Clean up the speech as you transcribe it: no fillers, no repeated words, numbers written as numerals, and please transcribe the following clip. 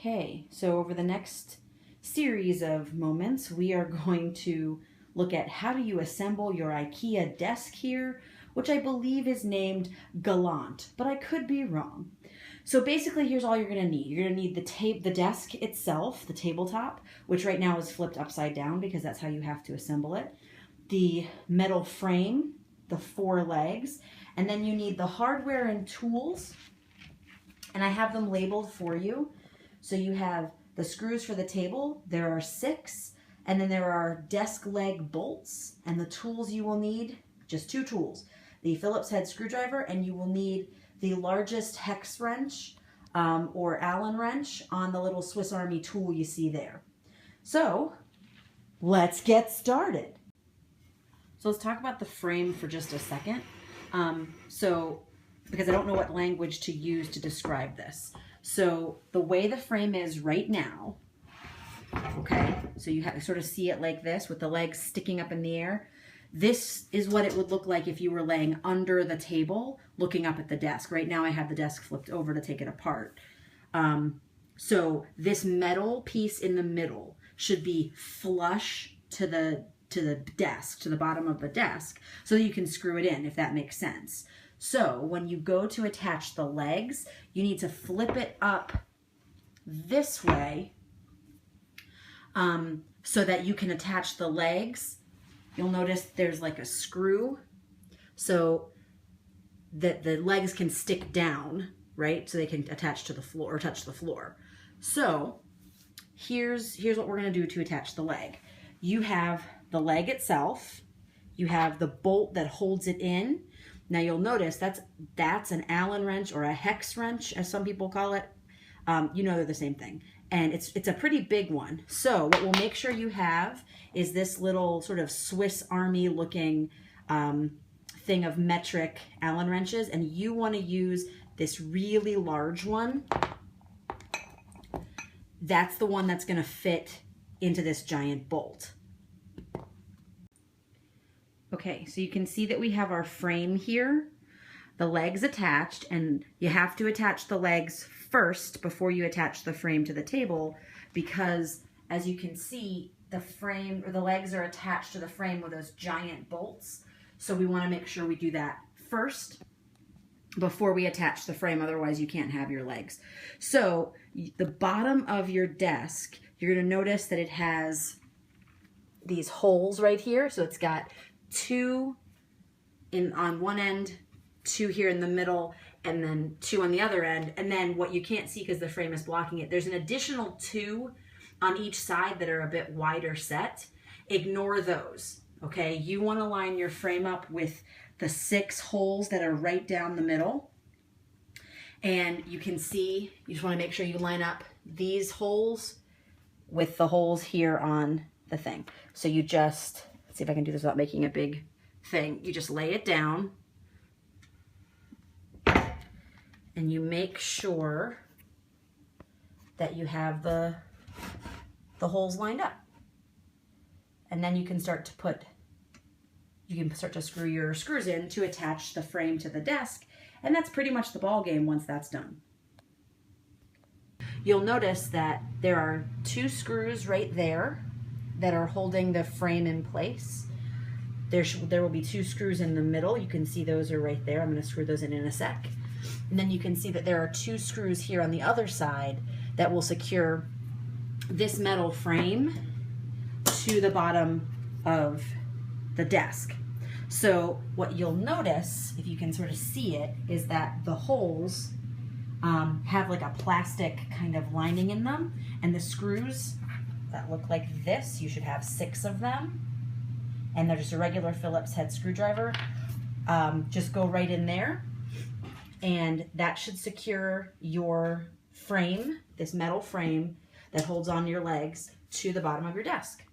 Okay, so over the next series of moments, we are going to look at how do you assemble your Ikea desk here, which I believe is named Galant, but I could be wrong. So basically, here's all you're going to need. You're going to need the desk itself, the tabletop, which right now is flipped upside down because that's how you have to assemble it. The metal frame, the 4 legs, and then you need the hardware and tools, and I have them labeled for you. So you have the screws for the table, there are 6, and then there are desk leg bolts, and the tools you will need, just 2 tools, the Phillips head screwdriver, and you will need the largest hex wrench or Allen wrench on the little Swiss Army tool you see there. So let's get started. So let's talk about the frame for just a second. Because I don't know what language to use to describe this. So the way the frame is right now, okay, so you have to sort of see it like this with the legs sticking up in the air. This is what it would look like if you were laying under the table looking up at the desk. Right now I have the desk flipped over to take it apart. So this metal piece in the middle should be flush to the desk, to the bottom of the desk, so that you can screw it in, if that makes sense. So when you go to attach the legs, you need to flip it up this way so that you can attach the legs. You'll notice there's like a screw so that the legs can stick down, right? So they can attach to the floor or touch the floor. So here's what we're going to do to attach the leg. You have the leg itself. You have the bolt that holds it in. Now you'll notice that's an Allen wrench or a hex wrench, as some people call it. You know they're the same thing. And it's a pretty big one. So what we'll make sure you have is this little sort of Swiss Army looking thing of metric Allen wrenches. And you want to use this really large one. That's the one that's going to fit into this giant bolt. Okay, so you can see that we have our frame here, the legs attached, and you have to attach the legs first before you attach the frame to the table, because as you can see, the frame or the legs are attached to the frame with those giant bolts. So we want to make sure we do that first before we attach the frame, otherwise you can't have your legs. So the bottom of your desk, you're going to notice that it has these holes right here. So it's got 2 on one end, 2 here in the middle, and then 2 on the other end. And then what you can't see because the frame is blocking it, there's an additional 2 on each side that are a bit wider set. Ignore those, okay? You want to line your frame up with the 6 holes that are right down the middle. And you can see, you just want to make sure you line up these holes with the holes here on the thing. So you just, let's see if I can do this without making a big thing. You just lay it down and you make sure that you have the holes lined up. And then you can start to screw your screws in to attach the frame to the desk. And that's pretty much the ball game once that's done. You'll notice that there are 2 screws right there that are holding the frame in place. There will be 2 screws in the middle. You can see those are right there. I'm going to screw those in a sec. And then you can see that there are 2 screws here on the other side that will secure this metal frame to the bottom of the desk. So what you'll notice, if you can sort of see it, is that the holes have like a plastic kind of lining in them, and the screws that look like this, you should have 6 of them, and they're just a regular Phillips head screwdriver. Just go right in there, and that should secure your frame, this metal frame that holds on your legs, to the bottom of your desk.